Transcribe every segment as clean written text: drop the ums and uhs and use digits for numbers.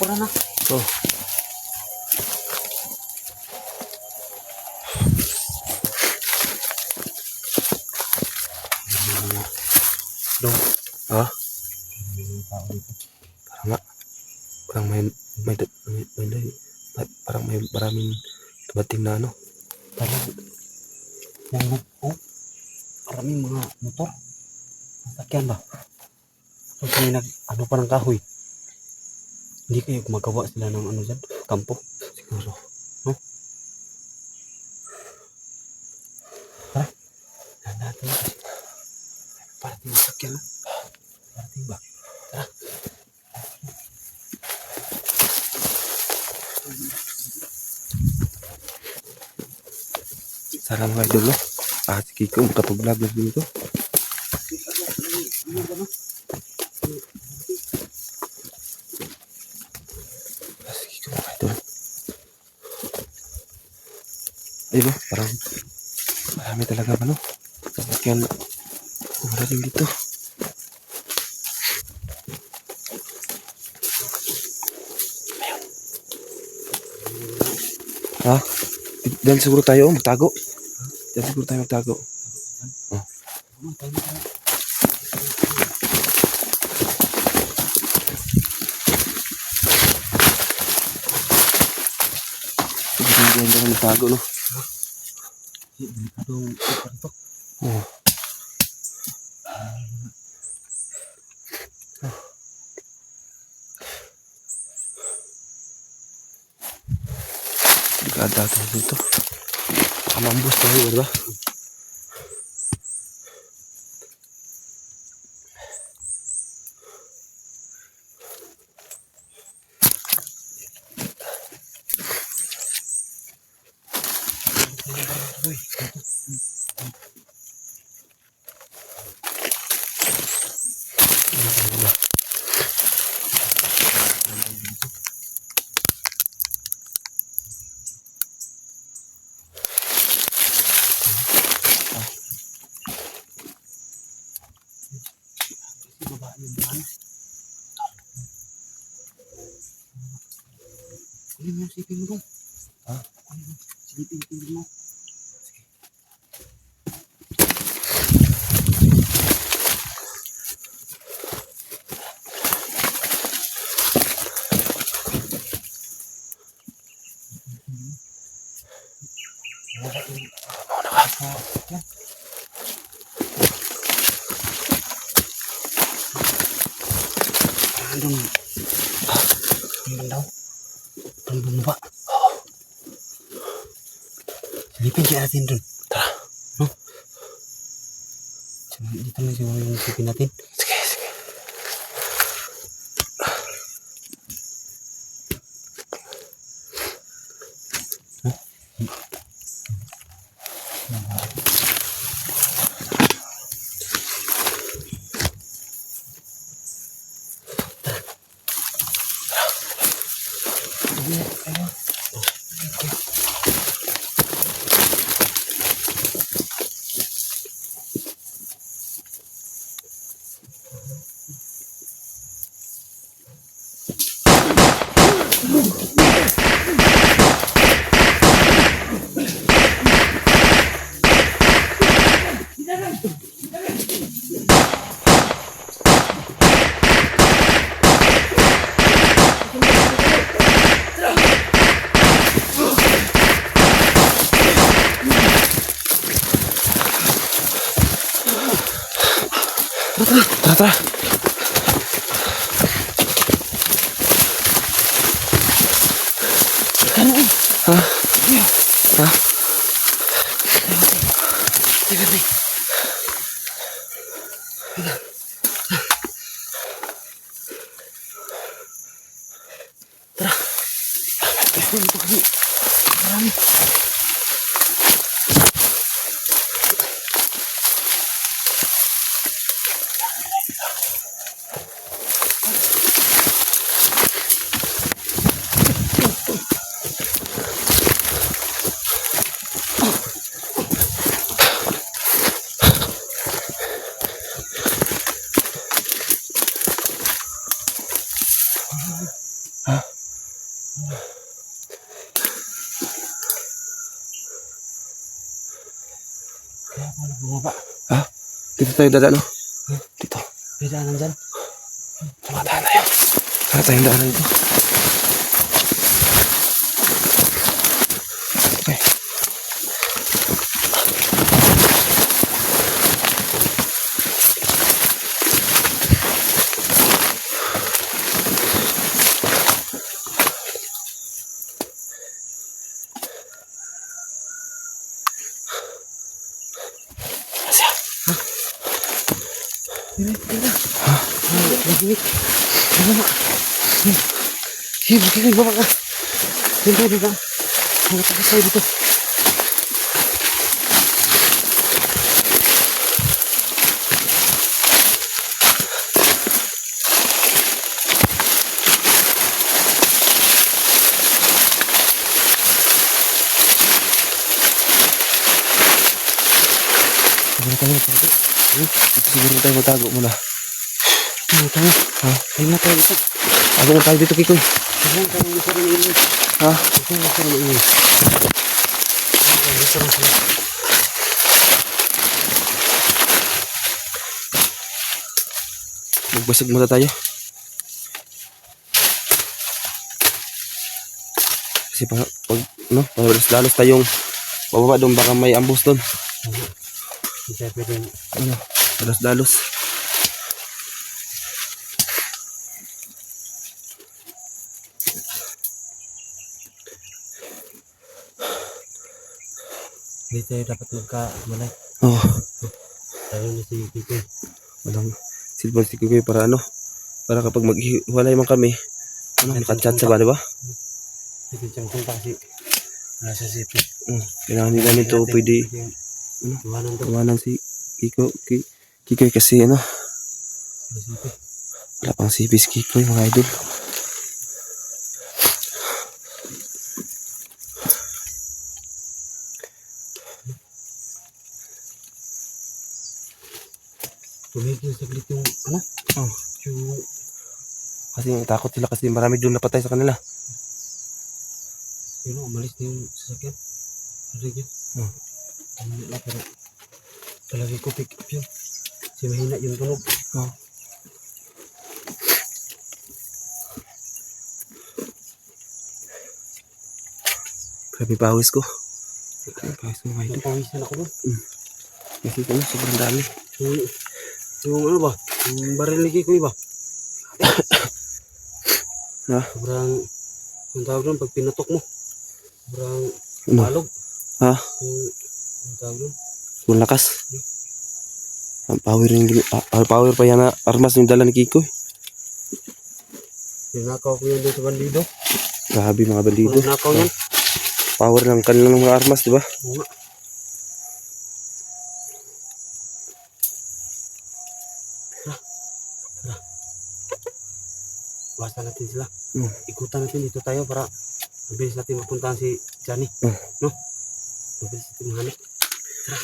pura na. Oh. Dong. Ha? Tao dito. Parang parang may maraming dumating na ano. Parang maraming mga motor. Sasakyan ba? Tapos may ano pa ng kahoy. Hindi kayo gumagawa sila ng ano dyan? Kampo? Siguro. No? Tara. Natin na kasi. Parating sasakyan. Parating ba? Tara. Sana mga idol, no? Si Kiko makapag-vlog na dito. Si Kiko mga idol. Ayun, no? Parang marami talaga ano. Sasakyan umarating dito. Ha? Dahil siguro tayo magtago. Dahil siguro tayo magtago. Oh. Diyan na magtago, no? Delikadong lugar to. Oh. Delikado tayo dito. Kamambos tayo, diba? Kunin mo yung sipin mo dong. Ha? Kunin mo. Silipin mo. Andun. Andun daw. Andun ba? Silipin kaya natin dun. Tara. No? Dito na siguro yung silipin natin. Sige, sige. Tara, tara. Ha? Ha? Ha? baba. Ha? Dito tayo dadaan, no? Dito. May daanan dyan. Tumataan tayo. Sana tayong daanan dito. Okay. Wait. Baba. Sige, baba ka. Dito. Nakatakas tayo dito. Siguro tayo magtago muna. Tayo. Ha? Tayo na tayo dito. Ako na tayo dito, Kikoy. Tayo na tayo dito. Ha? Tayo na tayo dito. Magbasag muna tayo. Kasi pag no, lalos tayong bababa doon, baka may ambus doon. Hindi tayo pwedeng Ano, dalos. hindi tayo dapat magkamalay. Oh, Tayo na si Kikoy. walang silbon si Kikoy para ano, para kapag maghiwalay man kami, ano, makachat sa ba, diba? Hindi siyang punta kasi nasa sipi. Kailangan nila nito pwede Iwanan to. tawanan si Kikoy kasi ano, Nasa sipi. wala pang sipis Kikoy, mga idol. Tumigil saglit yung ano? Yung Kasi takot sila kasi marami doon napatay sa kanila. yun o, umalis na yung sasakyan. Rinig yun. Hindi na pero palagi ko pick up yun. Kasi mahina yung tunog. Grabe pawis ko. Grabe pawis ko, mga idol. Napawisan ako doon. Kasi ano, sobrang dami. Yung ano ba? Yung baril ni Kikoy ba? Ha? Sobrang, ang tawag doon, pag pinatok mo. Sobrang Ano? malog. Ha? Yung tawag doon. Ang lakas. Ang power yung power pa yan na armas yung dala ni Kikoy. Ninakaw ko yun doon sa bandido. Grabe mga bandido. Unang nakaw yan. Power ng kanilang mga armas, di ba? Oo nga. Basta natin sila. Ikutan natin dito tayo para mabilis natin mapuntahan si Johnny. No? Mabilis natin mahanap. Tara.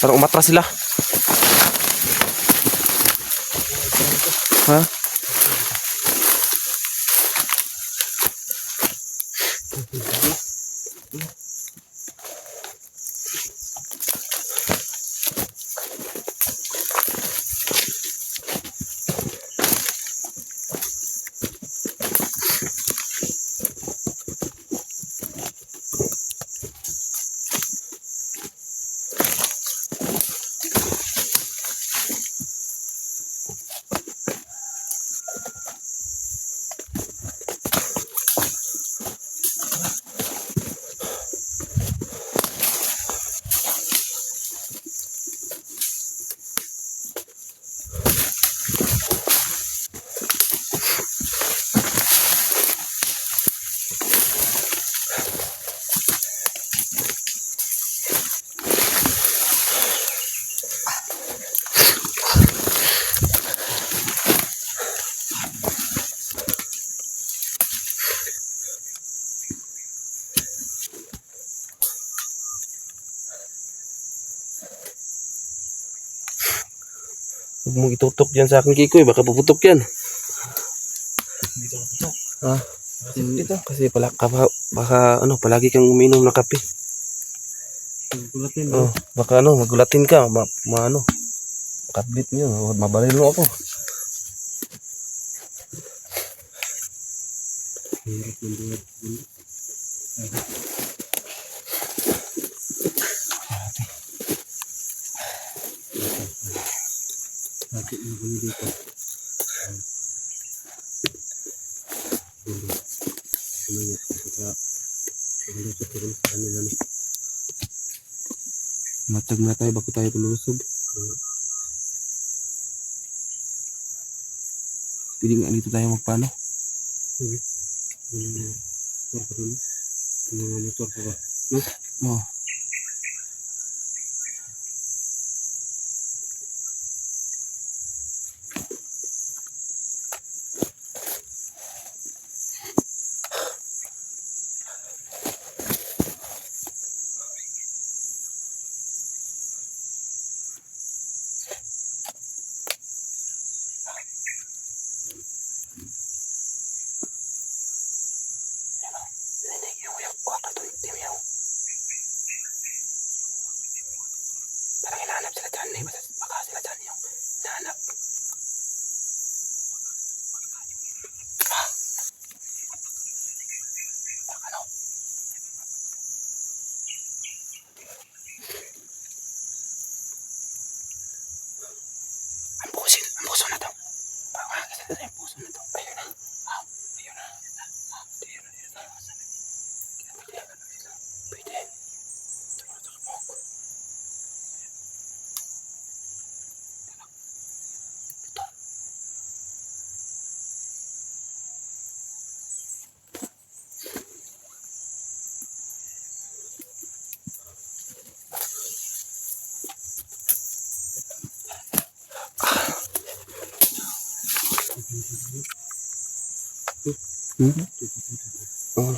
Parang umatras sila. Ha? Huwag mong itutok dyan sa akin, Kikoy. Baka puputok yan. Dito ako to. Ha? Dito. Kasi baka ano, palagi kang uminom ng kape. Gulatin Oh, baka ano, magulatin ka. Ano, makablit mo yun. Mabaril mo ako. Hirap ng buhat. Bakit mo kami dito? Kumaya, pagkalusot ko rin sa kanila ni. Matag na tayo, bako tayo palusog. Pwede nga dito tayo magpano. Motor pa dun. Mga motor pa ba? No? Oh. Parang hinahanap sila dyan eh. Baka sila dyan yung hinahanap. Ano? Ang puso na to. Parang kasi na yung puso na to. Ayun na. Ayun na. Ayun na. Pwede. Oh.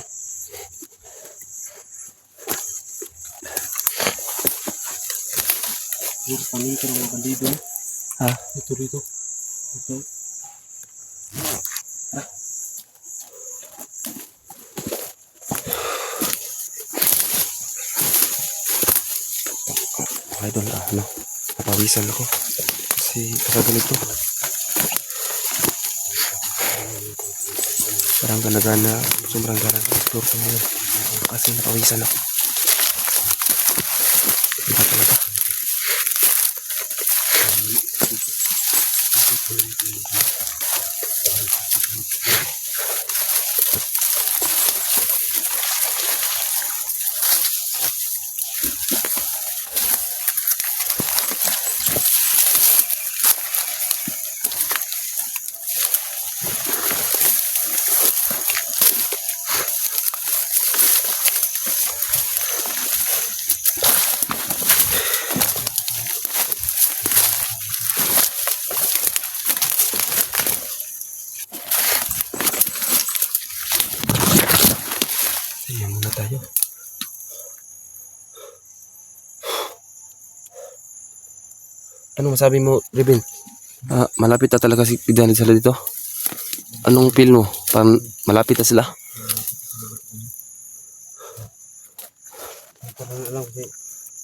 Dito panin ka ng mga bandido. Ha? Ito dito. Ito. Idol, ano, napawisan ako. Kasi baka ganito. Parang gana-gana, sobrang gana-gana. Tour ko ngayon. Kasi napawisan ako. Diba talaga? Ayan muna tayo. Ano masabi mo, Ribin? Malapit na talaga si Pidani sila dito. Anong feel mo? Parang malapit na sila. Parang alam kasi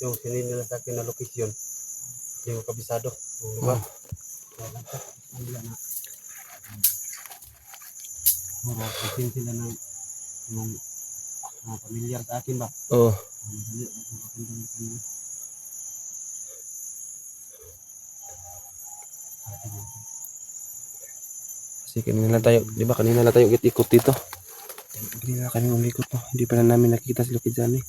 yung sinil nila sa akin na lokasyon. Hindi ko kabisado. Yung lugar. Wala na. Mura, kasi sila ng mga pamilyar sa akin ba? Oo. Kasi kanina lang tayo, di ba kanina lang tayo ikot dito. Kanina lang kami umikot no. Hindi pa na namin nakikita si Lokidjani.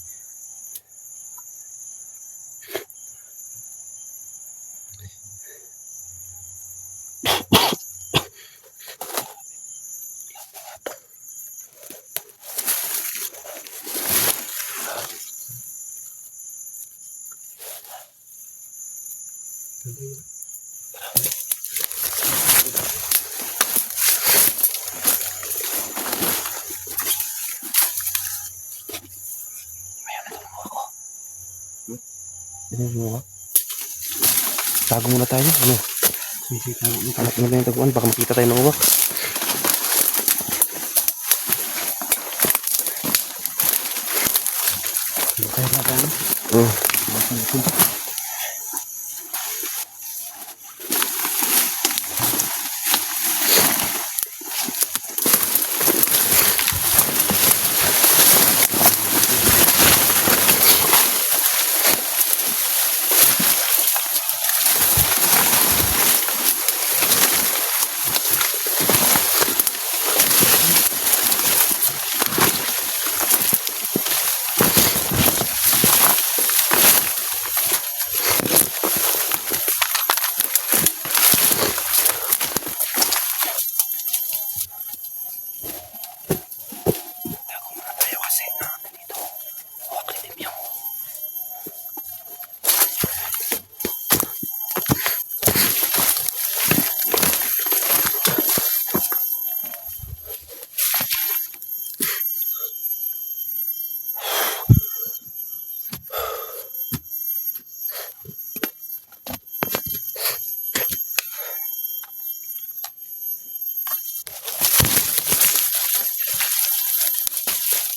Tago muna tayo. Ano? Sisita mo. Hanap nila yung taguan, baka makita tayo ng uwak. Kaya na tayo. Oh.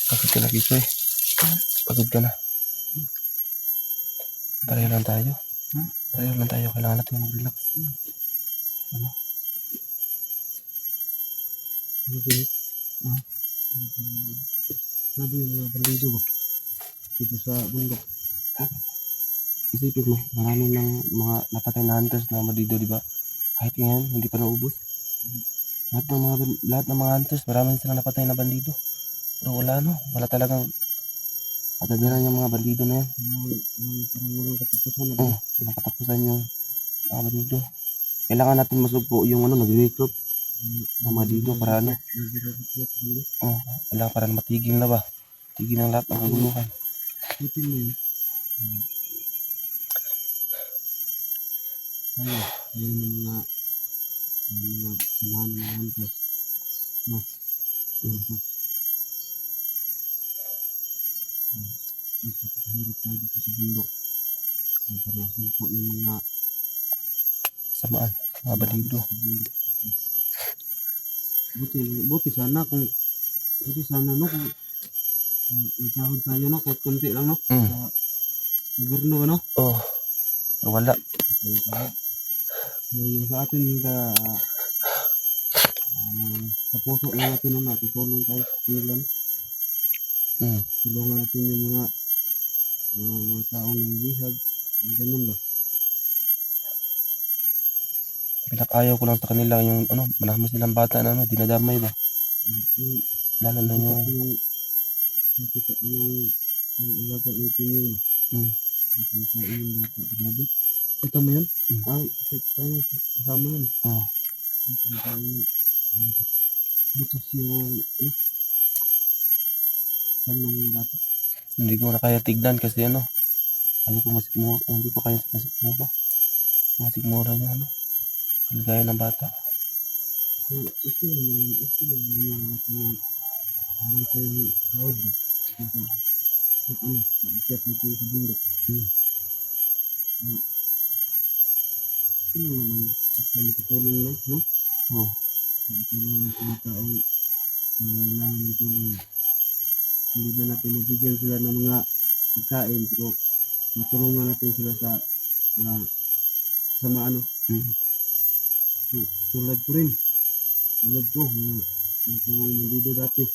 Pagod ka na dito eh. Pagod ka na. Pareho lang tayo. Pareho lang tayo. Kailangan natin mag-relax. Ano? Sabi yung mga bandido ba? Dito sa bundok. Isipin mo, marami ng mga napatay na hunters na bandido, di ba? Kahit ngayon, hindi pa naubos. Lahat ng mga hunters, marami silang napatay na bandido. Pero wala no, wala talagang katagalan yung mga bandido na yan. Parang walang katapusan na ba? Oo, walang katapusan yung mga bandido. Kailangan natin masugpo yung nag-recruit ng mga bandido para kailangan para matigil na ba? Tigil ng lahat ng kaguluhan. Putin mo yun. Tayo, ayun yung mga samahan ng mga hunters. No? Hirap tayo dito sa bundok. Para sumpo yung mga Samaan, mga bandido. Buti sana no kung nagsahod tayo no kahit konti lang no sa gobyerno ano. Oh, wala. So yung sa atin sa puso lang natin na tutulong tayo sa kanila no? Tulungan natin yung mga taong nangihag ganun ba. Pinakayaw ko lang sa kanila yung marami silang bata na dinadamay ba? Lalo na yung Nakita yung alaga natin yung pinakain yung bata. Grabe. Kita mo yun? Ay, tayo kasama yun. Butas yung tanong bata. hindi ko na kaya tignan kasi ayaw ko masikmura, hindi ko kaya masikmura. Masikmura yung kalagayan ng bata. So, ito yung tayong sahod ba? Ikat natin sa bundok. Ito naman, makatulong lang, no? Makatulong lang sa mga taong kailangan ng tulong. Hindi ba natin nabigyan sila ng mga pagkain, pero matulungan natin sila sa maano. Tulad ko rin. Tulad ko, na tulong mandido dati.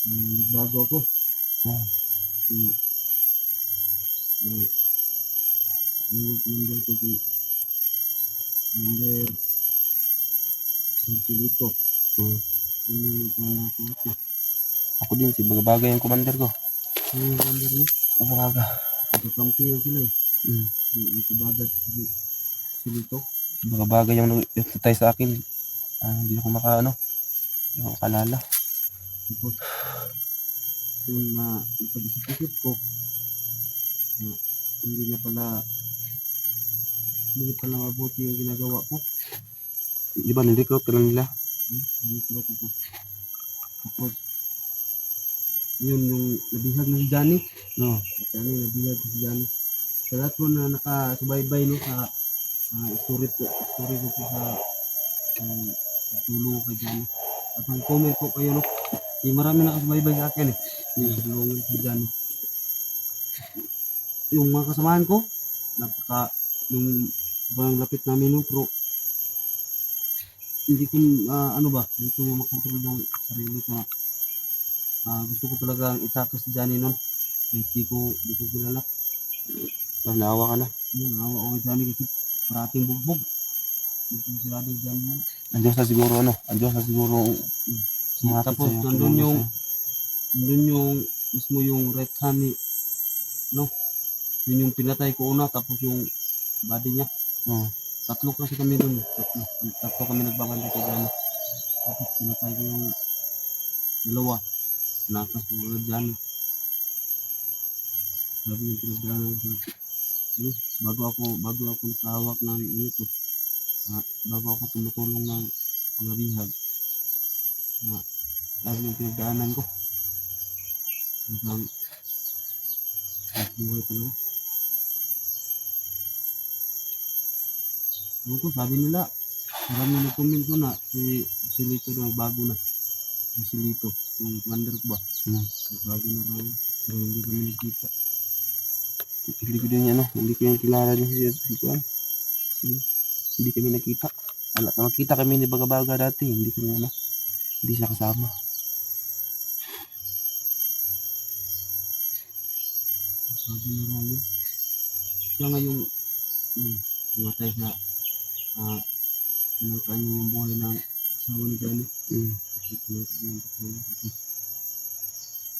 Nagbago ako. Yung commander ko si Commander Marcelito. Yun yung commander ko ito. Ako din, si Bagabagay yung commander ko. Yung commander mo? Bagabaga. Nagkakampi yan sila eh. Nagkabagat si Lito. Si Bagabagay yung nagtatay sa akin. Hindi ako hindi ako makalala. Tapos, yun na napag-isip-isip ko, hindi pala mabuti yung ginagawa ko. Di ba, nirecruit ka lang nila? Nirecruit ako. Tapos, yun yung nabihag na si Johnny. Nabihag ko si Johnny. Sa lahat po na nakasubaybay no, sa story ko po sa tulong kay Johnny. At ang comment ko kayo, no? Marami na nakasubaybay sa akin eh. Tulungan kay Johnny. Yung mga kasamahan ko, nung bang lapit namin, no? Pero hindi ko, hindi ko makontrol yung sarili ko. Gusto ko talagang itakas si Johnny nun. Di ko kilala. Naawa ka na. Naawa ako kay Johnny kasi parating bugbog. Bugbog sila din Johnny nun. Andiyan sa siguro Tapos nandun yung mismo yung right hand ni, no? Yun yung pinatay ko una, tapos yung body niya. Tatlo kasi kami dun. Tatlo kami nagbabanda kay Johnny. Tapos pinatay ko yung dalawa. Nakas ko kay Johnny. Sabi yung pinagdaanan ko sa bago ako nakahawak ng ito, bago ako tumutulong ng pangabihag, sabi yung pinagdaanan ko, hanggang buhay talaga. Sabi nila, marami nag-comment ko na si Lito na bago na. Si Lito, yung commander ko ba? Bago na raw, pero hindi kami nagkita. Hindi ko din hindi ko yung kilala din si Juan. Hindi kami nakita. Nakita kami ni Baga-Baga dati, hindi siya kasama. Bago na raw yun. Siya nga yung matay sa pinangkaan niya yung buhay ng asawa ni Johnny.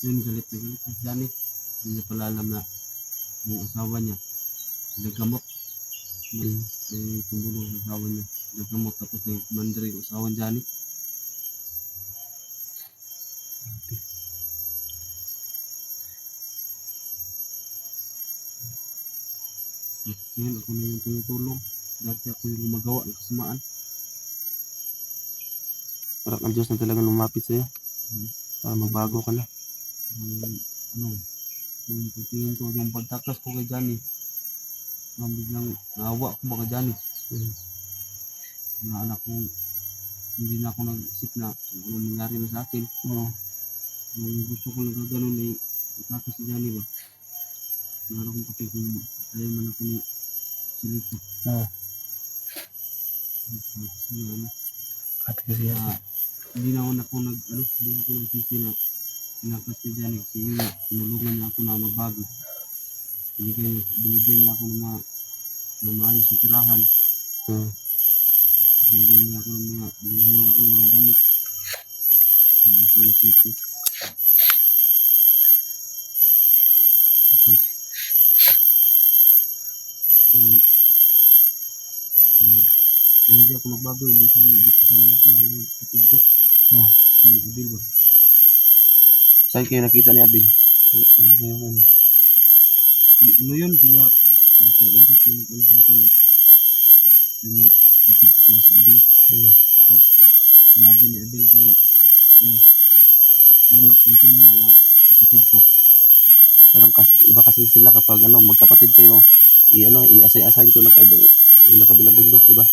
Yun, galit na galit si Johnny. Hindi niya pala alam na yung asawa niya naggamot. May tumulong sa asawa niya naggamot, tapos may commander yung asawa ni Johnny. Ngayon ako na yung tumutulong. Dati ako yung gumagawa ng kasamaan. Parang ang Diyos na talaga lumapit sa'yo. Para magbago ka na. Yung pagtingin ko, yung pagtakas ko kay Johnny, biglang naawa ko ba kay Johnny? Anak ko, hindi na ako nag-isip na kung anong nangyari na sa akin. Yung gusto ko lang gano'n ay itakas si Johnny ba? Wala akong pati kung kaya man ako ni Silito. Kasi Hindi na ako nagsisi na tinakas si Johnny kasi yun, tinulungan niya ako na magbago. Binigyan niya ako ng maayos na tirahan. Binigyan niya ako ng mga damit. Ito yung city. Tapos, hindi ako nagbago, hindi ko sana nakilala yung kapatid ko. Si Abil ba? saan kayo nakita ni Abil? Ano yun, sila kay Eric yung sa akin. Yun yung kapatid ko pala si Abil. Sinabi ni Abil kay, yun yung confirm na kapatid ko. Parang iba kasi sila kapag magkapatid kayo, i-assign ko ng kabilang bundok, di ba?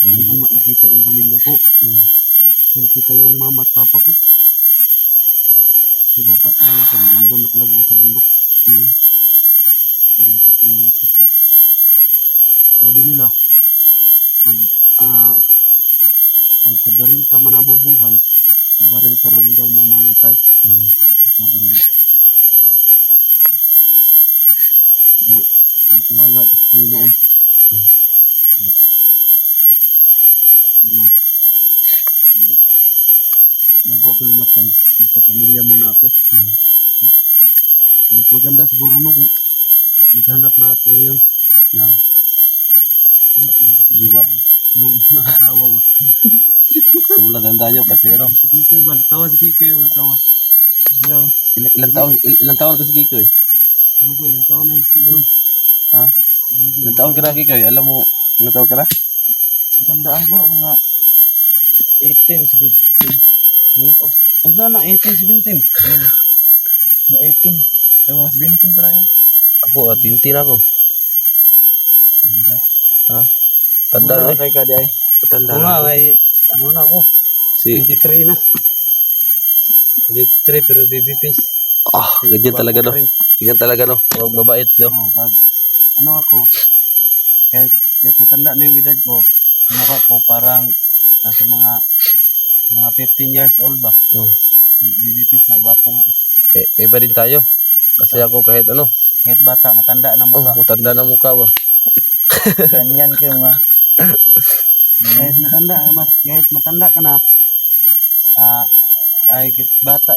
Hindi ko nga nakita yung pamilya ko. Nakita yung mama at papa ko. Si bata pa lang ako, nandun na talaga ako sa bundok. Hindi ako pinalaki. Sabi nila, pag sa baril ka man nabubuhay, sa baril ka rin daw mamamatay. Sabi nila. Pero, natiwala ko sa Panginoon. Bago ako namatay, magkapamilya muna ako. Mas maganda siguro kung maghanap na ako ngayon ng Luwa. nung nakasawa mo. Tulad, tandaan nyo kasi Si Kikoy ba? Natawa si Kikoy yung natawa. ilang taon ka si Kikoy? Ilang taon na yung si Kikoy. Ilang taon ka na Kikoy? Alam mo, ilang taon ka na? Tandaan ko, mga 18, 17. Ang sana, 18, 17. Mga 18. Mga 17 pala yan. Ako, tintin ako. Tanda. Tanda na eh. kay ka di ay. Tanda Oo na nga, ako. may ano na ako. Si, 23 na. 23 pero baby face. ganyan talaga no. Ganyan talaga no. Huwag mabait no. Oo, pag ano ako, kahit matanda na yung edad ko, mukha ko parang nasa mga 15 years old ba? Oh. Baby face na, gwapo nga eh. Kaya ba din tayo? Kasi ako kahit ano. Kahit bata, matanda na Oh, mukha. matanda na mukha ba? Ganyan ko nga. Kahit matanda ka na, ay kahit bata.